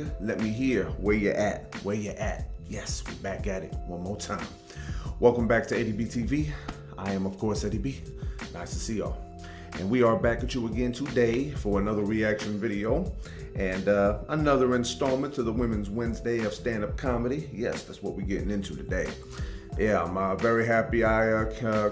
you? Let me hear where you at. Where you at? Yes, we're back at it one more time. Welcome back to Eddie B TV. I am, of course, Eddie B. Nice to see y'all. And we are back at you again today for another reaction video and another installment to the Women's Wednesday of stand-up comedy. Yes, that's what we're getting into today. Yeah, I'm very happy I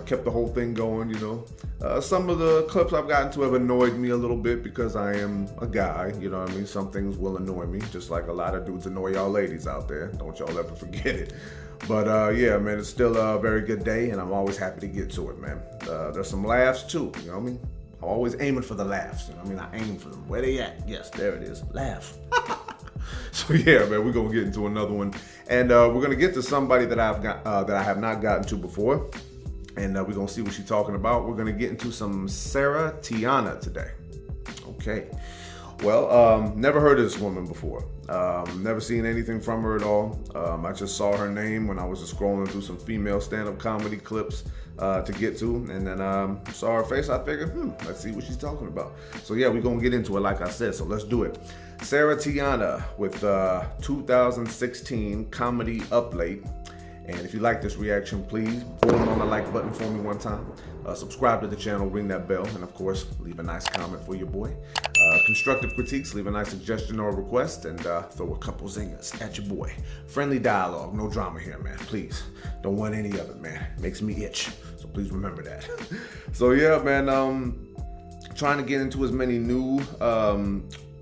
kept the whole thing going, you know. Some of the clips I've gotten to have annoyed me a little bit because I am a guy, you know what I mean? Some things will annoy me, just like a lot of dudes annoy y'all ladies out there. Don't y'all ever forget it. But yeah, man, it's still a very good day and I'm always happy to get to it, man. There's some laughs too, you know what I mean? I'm always aiming for the laughs, you know what I mean? I aim for them. Where they at? Yes, there it is. Laugh. So yeah, man, we're gonna get into another one, and we're gonna get to somebody that I have not gotten to before, and we're gonna see what she's talking about. We're gonna get into some Sarah Tiana today. Okay. Well, never heard of this woman before. Never seen anything from her at all. I just saw her name when I was just scrolling through some female stand-up comedy clips to get to, and then saw her face. I figured, let's see what she's talking about. So yeah, we're gonna get into it like I said, so let's do it. Sarah Tiana with 2016 comedy Up Late. And if you like this reaction, please boom on the like button for me one time. Subscribe to the channel, ring that bell, and of course, leave a nice comment for your boy. Constructive critiques, leave a nice suggestion or request, and throw a couple zingers at your boy. Friendly dialogue, no drama here, man. Please, don't want any of it, man. Makes me itch, so please remember that. So yeah, man, trying to get into as many new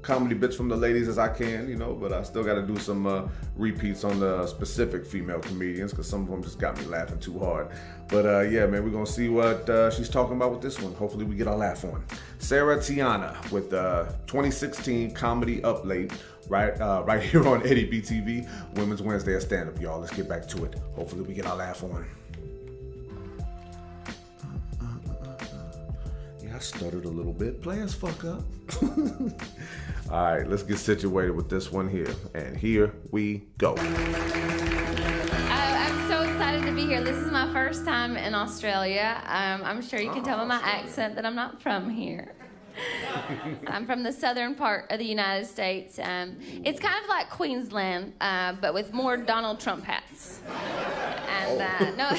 comedy bits from the ladies as I can, you know, but I still got to do some repeats on the specific female comedians because some of them just got me laughing too hard. But yeah, man, we're gonna see what she's talking about with this one. Hopefully we get our laugh on. Sarah Tiana with 2016 comedy Up Late, right here on Eddie B TV, Women's Wednesday of stand up, y'all. Let's get back to it. Hopefully we get our laugh on. I stuttered a little bit. Players fuck up. All right, let's get situated with this one here. And here we go. I'm so excited to be here. This is my first time in Australia. I'm sure you can tell by my accent that I'm not from here. I'm from the southern part of the United States. It's kind of like Queensland, but with more Donald Trump hats. And no,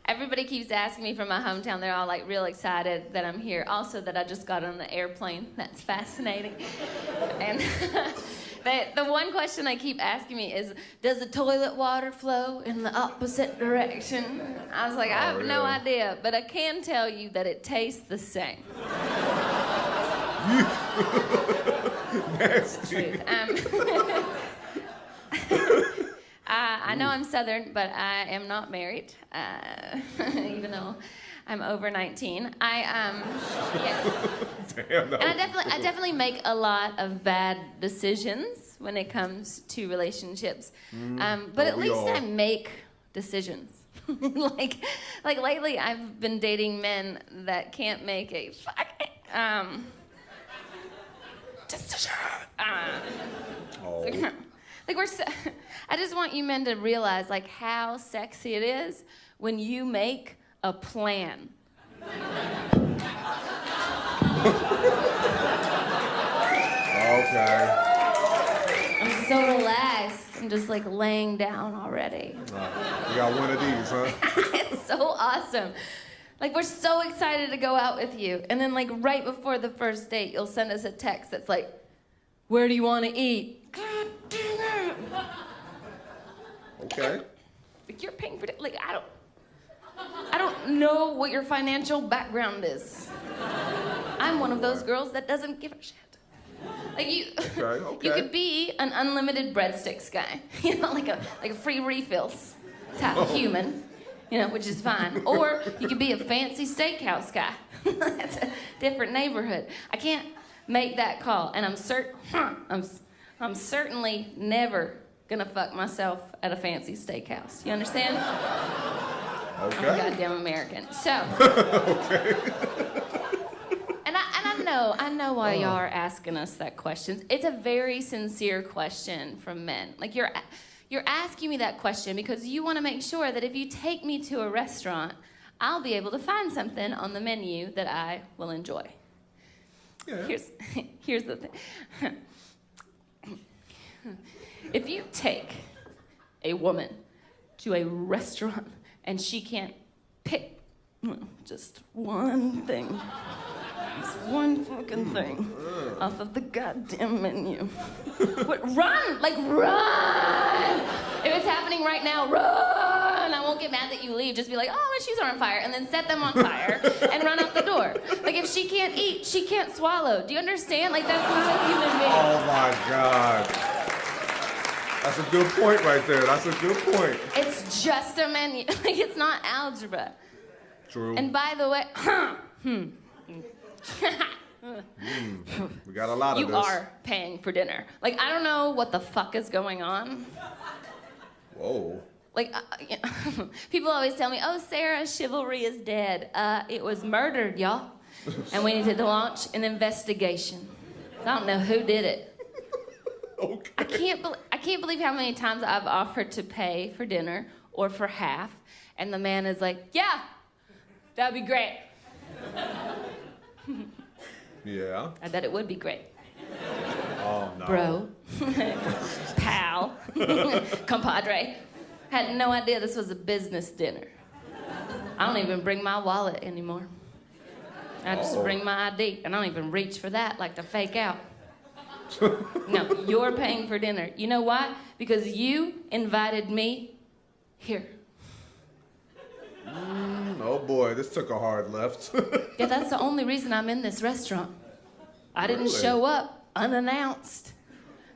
everybody keeps asking me from my hometown. They're all like real excited that I'm here. Also that I just got on the airplane. That's fascinating. And the one question they keep asking me is, does the toilet water flow in the opposite direction? I was like, I have no idea, but I can tell you that it tastes the same. Nasty. I know I'm Southern, but I am not married, even though I'm over 19. Yeah. Damn, no. And I definitely make a lot of bad decisions when it comes to relationships. But at least I make decisions. like lately, I've been dating men that can't make a fucking decision. Like I just want you men to realize like how sexy it is when you make a plan. Okay. I'm so relaxed. I'm just like laying down already. You got one of these, huh? It's so awesome. Like we're so excited to go out with you, and then like right before the first date, you'll send us a text that's like, "Where do you want to eat?" God damn it. Okay. Like you're paying for it. Like I don't know what your financial background is. I'm one of those girls that doesn't give a shit. Like you could be an unlimited breadsticks guy, you know, like a free refills type of human, you know, which is fine. Or you could be a fancy steakhouse guy. That's a different neighborhood. I can't make that call, and I'm certainly never gonna fuck myself at a fancy steakhouse. You understand? Okay. I'm a goddamn American. So. Okay. And I know why y'all are asking us that question. It's a very sincere question from men. Like you're asking me that question because you want to make sure that if you take me to a restaurant, I'll be able to find something on the menu that I will enjoy. Yeah. Here's the thing. If you take a woman to a restaurant and she can't pick just one thing, just one fucking thing off of the goddamn menu. What, run! Like, run! If it's happening right now, run! I won't get mad that you leave. Just be like, oh, my shoes are on fire, and then set them on fire and run out the door. Like, if she can't eat, she can't swallow. Do you understand? Like, that's not a human being. Oh my God. That's a good point right there. That's a good point. It's just a menu. Like, it's not algebra. True. And by the way, we got a lot of this. You are paying for dinner. Like, I don't know what the fuck is going on. Whoa. Like, people always tell me, oh, Sarah, chivalry is dead. It was murdered, y'all. And we need to launch an investigation. I don't know who did it. Okay. I can't believe how many times I've offered to pay for dinner or for half, and the man is like, yeah, that'd be great. Yeah. I bet it would be great. Oh, no. Bro. Pal. Compadre. Had no idea this was a business dinner. I don't even bring my wallet anymore. I just bring my ID, and I don't even reach for that like to fake out. No, you're paying for dinner. You know why? Because you invited me here. Oh boy, this took a hard left. Yeah, that's the only reason I'm in this restaurant. I didn't show up unannounced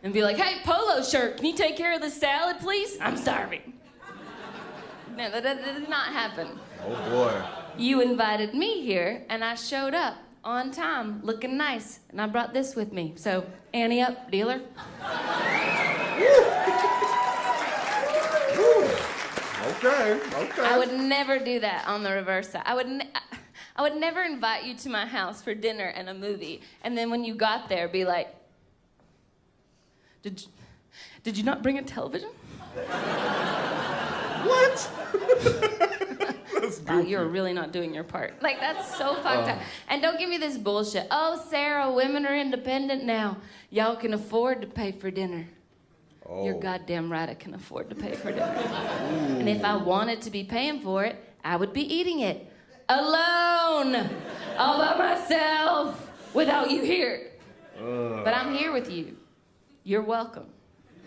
and be like, hey, polo shirt, can you take care of the salad, please? I'm starving. No, that did not happen. Oh boy. You invited me here, and I showed up on time, looking nice, and I brought this with me. So, ante up, dealer. Okay. I would never do that on the reverse side. I would never invite you to my house for dinner and a movie, and then when you got there, be like, did you not bring a television? What? Wow, you're really not doing your part. Like, that's so fucked up. And don't give me this bullshit. Oh, Sarah, women are independent now. Y'all can afford to pay for dinner. Oh. You're goddamn right I can afford to pay for dinner. And if I wanted to be paying for it, I would be eating it. Alone. All by myself. Without you here. But I'm here with you. You're welcome.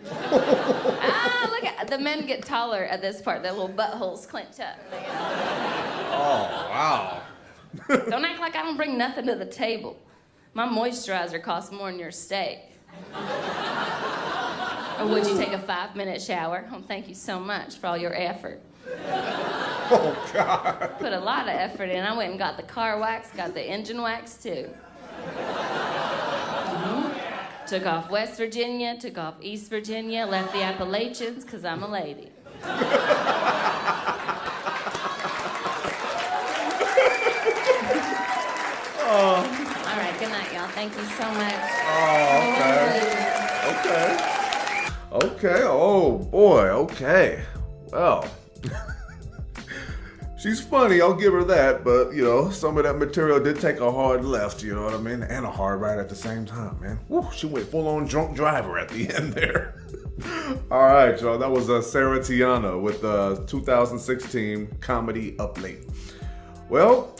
Look at the men get taller at this part. Their little buttholes clench up. Oh, wow. Don't act like I don't bring nothing to the table. My moisturizer costs more than your steak. Or would you take a 5-minute shower? Oh, thank you so much for all your effort. Oh, God. Put a lot of effort in. I went and got the car wax, got the engine wax, too. Took off West Virginia, took off East Virginia, left the Appalachians, because I'm a lady. All right, good night, y'all. Thank you so much. Oh, okay. Oh, boy, okay. Well, she's funny, I'll give her that, but, you know, some of that material did take a hard left, you know what I mean? And a hard right at the same time, man. Woo, she went full-on drunk driver at the end there. All right, y'all, that was Sarah Tiana with the 2016 comedy Up Late. Well,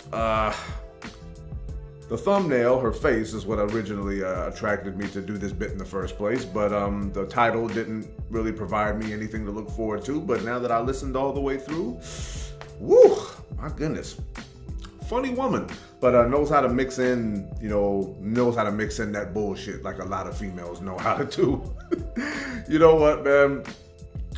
the thumbnail, her face, is what originally attracted me to do this bit in the first place, but the title didn't really provide me anything to look forward to, but now that I listened all the way through, woo, my goodness. Funny woman, but knows how to mix in, knows how to mix in that bullshit like a lot of females know how to do. You know what, man?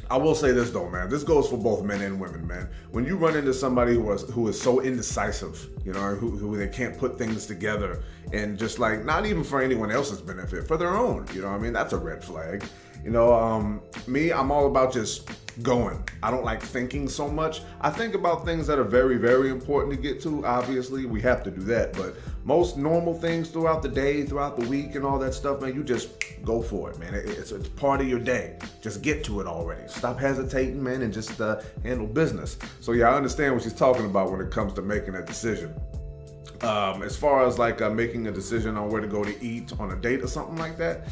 I will say this though, man. This goes for both men and women, man. When you run into somebody who is so indecisive, who they can't put things together, and just like, not even for anyone else's benefit, for their own, that's a red flag. Me, I'm all about just going. I don't like thinking so much. I think about things that are very, very important to get to. Obviously, we have to do that, but most normal things throughout the day, throughout the week and all that stuff, man, you just go for it, man. It's part of your day. Just get to it already. Stop hesitating, man, and just handle business. So yeah, I understand what she's talking about when it comes to making a decision. As far as like making a decision on where to go to eat on a date or something like that,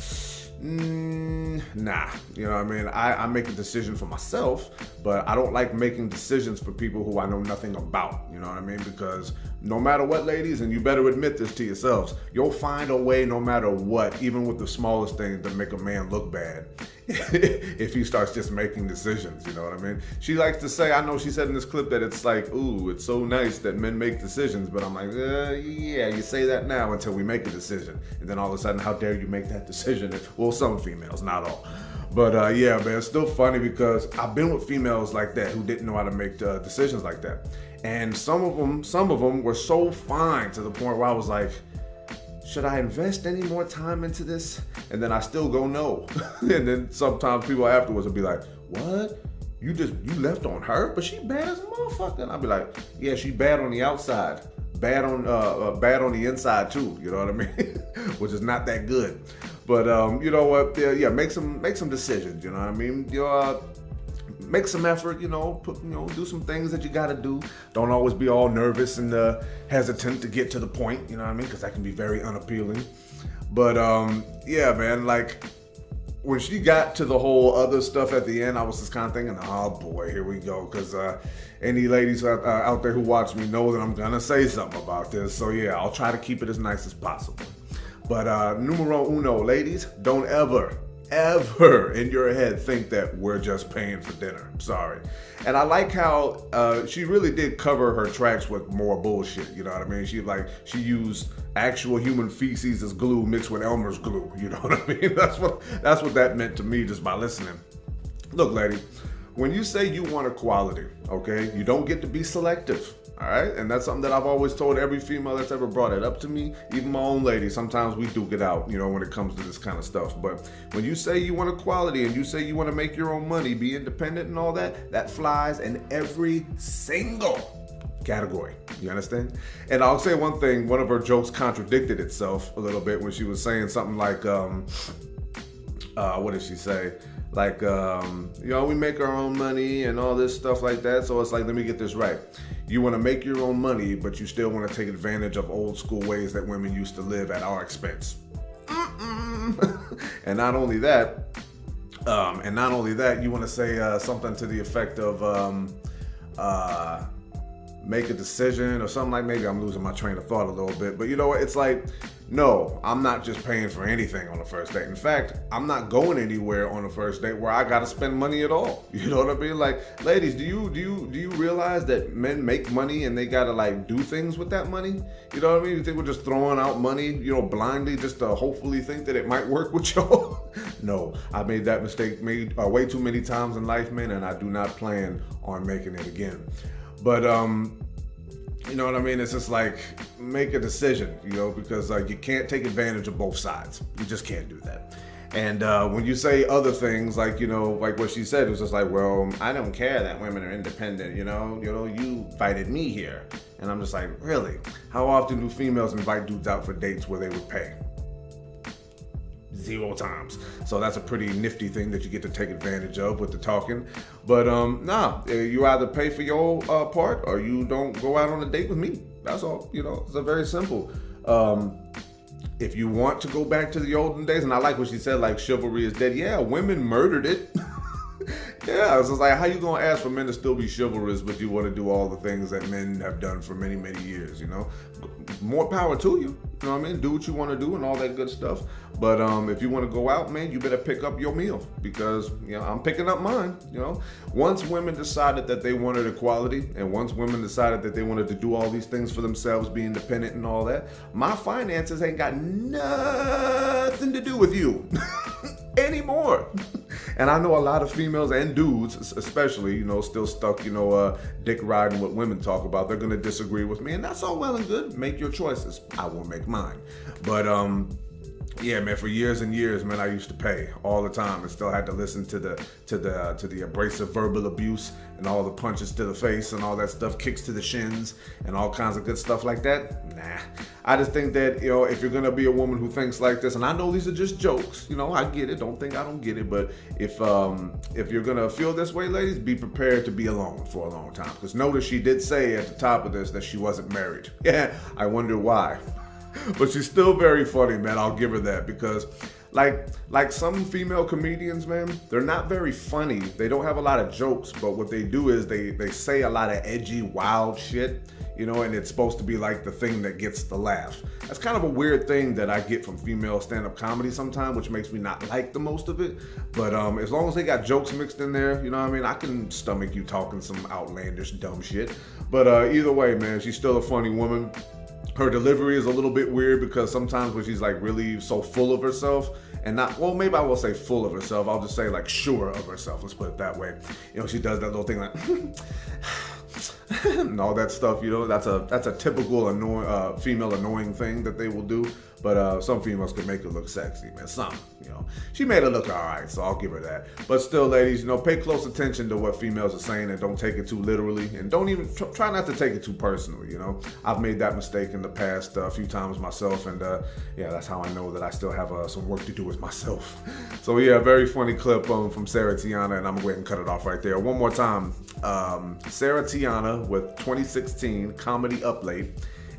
Nah, you know what I mean? I make a decision for myself, but I don't like making decisions for people who I know nothing about, you know what I mean? Because no matter what, ladies, and you better admit this to yourselves, you'll find a way no matter what, even with the smallest thing, to make a man look bad if he starts just making decisions, you know what I mean? She likes to say, I know she said in this clip that it's like, ooh, it's so nice that men make decisions, but I'm like, yeah, you say that now until we make a decision. And then all of a sudden, how dare you make that decision? Well, some females, not all. But yeah, man, it's still funny because I've been with females like that who didn't know how to make decisions like that. And some of them were so fine to the point where I was like, should I invest any more time into this? And then I still go no. And then sometimes people afterwards will be like, what? You left on her? But she bad as a motherfucker. And I'll be like, yeah, she bad on the outside. Bad on the inside too, you know what I mean? Which is not that good. But you know what? Yeah, make some decisions, you know what I mean? Make some effort, do some things that you gotta do. Don't always be all nervous and hesitant to get to the point, you know what I mean? Because that can be very unappealing. But yeah, man, like when she got to the whole other stuff at the end, I was just kind of thinking, oh boy, here we go. Because any ladies out there who watch me know that I'm gonna say something about this. So yeah, I'll try to keep it as nice as possible. But numero uno, ladies, don't ever in your head think that we're just paying for dinner. Sorry. And I like how she really did cover her tracks with more bullshit, you know what I mean? She used actual human feces as glue mixed with Elmer's glue, you know what I mean? That's what that meant to me just by listening. Look, lady, when you say you want equality, okay, you don't get to be selective. All right, and that's something that I've always told every female that's ever brought it up to me, even my own lady. Sometimes we duke it out, when it comes to this kind of stuff. But when you say you want equality and you say you want to make your own money, be independent and all that, that flies in every single category. You understand? And I'll say one thing, one of her jokes contradicted itself a little bit when she was saying something like, what did she say? Like, we make our own money and all this stuff like that. So it's like, let me get this right. You want to make your own money, but you still want to take advantage of old school ways that women used to live at our expense. And not only that, you want to say something to the effect of make a decision or something like, maybe I'm losing my train of thought a little bit, but you know what? It's like, no, I'm not just paying for anything on the first date. In fact, I'm not going anywhere on the first date where I gotta spend money at all. You know what I mean? Like, ladies, do you realize that men make money and they gotta like do things with that money? You know what I mean? You think we're just throwing out money, blindly just to hopefully think that it might work with y'all? No, I made that mistake way too many times in life, man, and I do not plan on making it again. But you know what I mean? It's just like, make a decision, because you can't take advantage of both sides. You just can't do that. And when you say other things, like, like what she said, it was just like, well, I don't care that women are independent, you invited me here. And I'm just like, really? How often do females invite dudes out for dates where they would pay? 0 times. So that's a pretty nifty thing that you get to take advantage of with the talking. But you either pay for your part or you don't go out on a date with me. That's all. It's a very simple. If you want to go back to the olden days, and I like what she said, like chivalry is dead. Yeah, women murdered it. Yeah, it's just like, how you gonna ask for men to still be chivalrous, but you want to do all the things that men have done for many, many years, More power to you, you know what I mean? Do what you want to do and all that good stuff. But if you want to go out, man, you better pick up your meal because, I'm picking up mine, Once women decided that they wanted equality and once women decided that they wanted to do all these things for themselves, be independent and all that, my finances ain't got nothing to do with you anymore. And I know a lot of females and dudes, especially, still stuck, dick riding what women talk about. They're going to disagree with me, and that's all well and good. Make your choices. I will make mine. But, yeah, man, for years and years, man, I used to pay all the time and still had to listen to the abrasive verbal abuse and all the punches to the face and all that stuff, kicks to the shins and all kinds of good stuff like that. Nah. I just think that, if you're going to be a woman who thinks like this, and I know these are just jokes, I get it. Don't think I don't get it. But if you're going to feel this way, ladies, be prepared to be alone for a long time. Because notice she did say at the top of this that she wasn't married. Yeah, I wonder why. But she's still very funny, man. I'll give her that because, Like some female comedians, man, they're not very funny. They don't have a lot of jokes, but what they do is they say a lot of edgy, wild shit, you know, and it's supposed to be like the thing that gets the laugh. That's kind of a weird thing that I get from female stand-up comedy sometimes, which makes me not like the most of it. But as long as they got jokes mixed in there, you know what I mean, I can stomach you talking some outlandish, dumb shit. But either way, man, she's still a funny woman. Her delivery is a little bit weird because sometimes when she's like really so full of herself, and not, well, maybe I will say full of herself, I'll just say like sure of herself, let's put it that way. You know, she does that little thing like and all that stuff, you know, that's a typical annoying, female annoying thing that they will do. But some females can make it look sexy, man. Some, you know. She made it look all right, so I'll give her that. But still, ladies, you know, pay close attention to what females are saying and don't take it too literally. And don't even, try not to take it too personally, you know. I've made that mistake in the past a few times myself. And yeah, that's how I know that I still have some work to do with myself. So yeah, very funny clip from Sarah Tiana. And I'm going to go ahead and cut it off right there. One more time. Sarah Tiana with 2016 Comedy Up Late.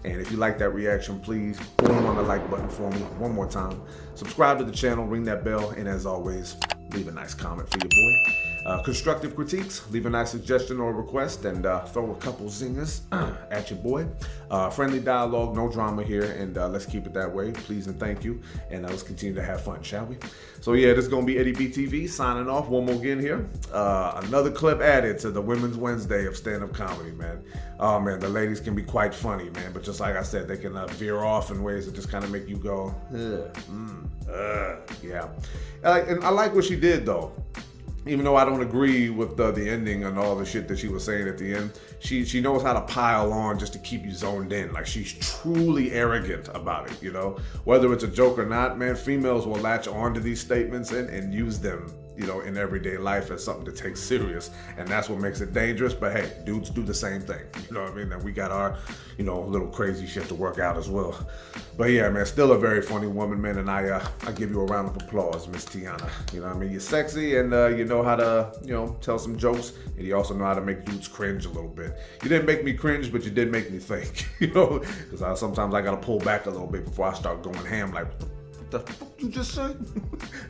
And if you like that reaction, please boom on the like button for me one more time. Subscribe to the channel, ring that bell, and as always, leave a nice comment for your boy. Constructive critiques, leave a nice suggestion or request, and throw a couple zingers at your boy. Friendly dialogue, no drama here, and let's keep it that way. Please and thank you, and let's continue to have fun, shall we? So yeah, this is going to be Eddie B TV signing off one more again here. Another clip added to the Women's Wednesday of stand-up comedy, man. Oh man, the ladies can be quite funny, man, but just like I said, they can veer off in ways that just kind of make you go, yeah. And I like what she did though. Even though I don't agree with the ending and all the shit that she was saying at the end, she knows how to pile on just to keep you zoned in. Like, she's truly arrogant about it, you know? Whether it's a joke or not, man, females will latch onto these statements and use them, you know, in everyday life as something to take serious. And that's what makes it dangerous. But hey, dudes do the same thing. You know what I mean? And we got our, you know, little crazy shit to work out as well. But yeah, man, still a very funny woman, man. And I give you a round of applause, Miss Tiana. You know what I mean? You're sexy and you know how to, you know, tell some jokes. And you also know how to make dudes cringe a little bit. You didn't make me cringe, but you did make me think, you know? Because sometimes I got to pull back a little bit before I start going ham like, what the fuck you just say?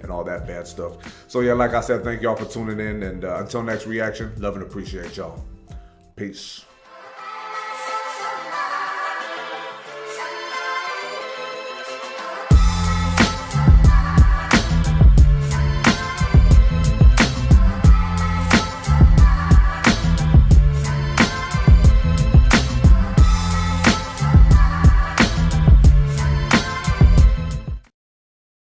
And all that bad stuff. So yeah, like I said, thank y'all for tuning in. And until next reaction, love and appreciate y'all. Peace.